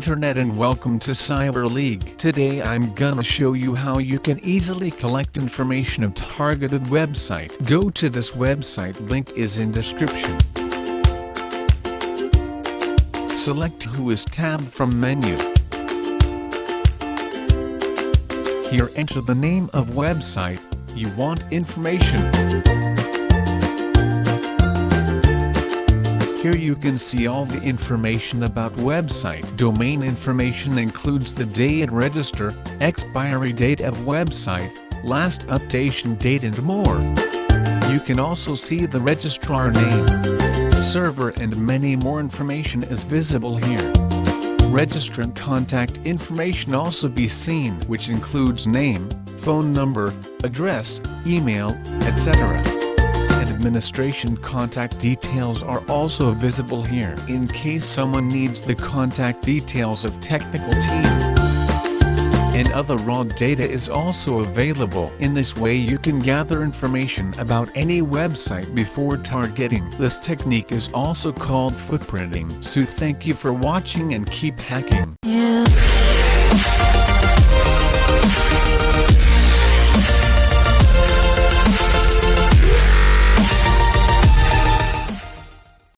internet and welcome to Cyber League. Today I'm gonna show you how you can easily collect information of targeted website. Go to this website, link is in description. Select Who is tab from menu. Here enter the name of website you want information. Here you can see all the information about website. Domain information includes the day it registered, expiry date of website, last updation date and more. You can also see the registrar name, server and many more information is visible here. Registrant contact information also be seen, which includes name, phone number, address, email, etc. Administration contact details are also visible here in case someone needs the contact details of technical team. And other raw data is also available. In this way you can gather information about any website before targeting. This technique is also called footprinting. So thank you for watching and keep hacking.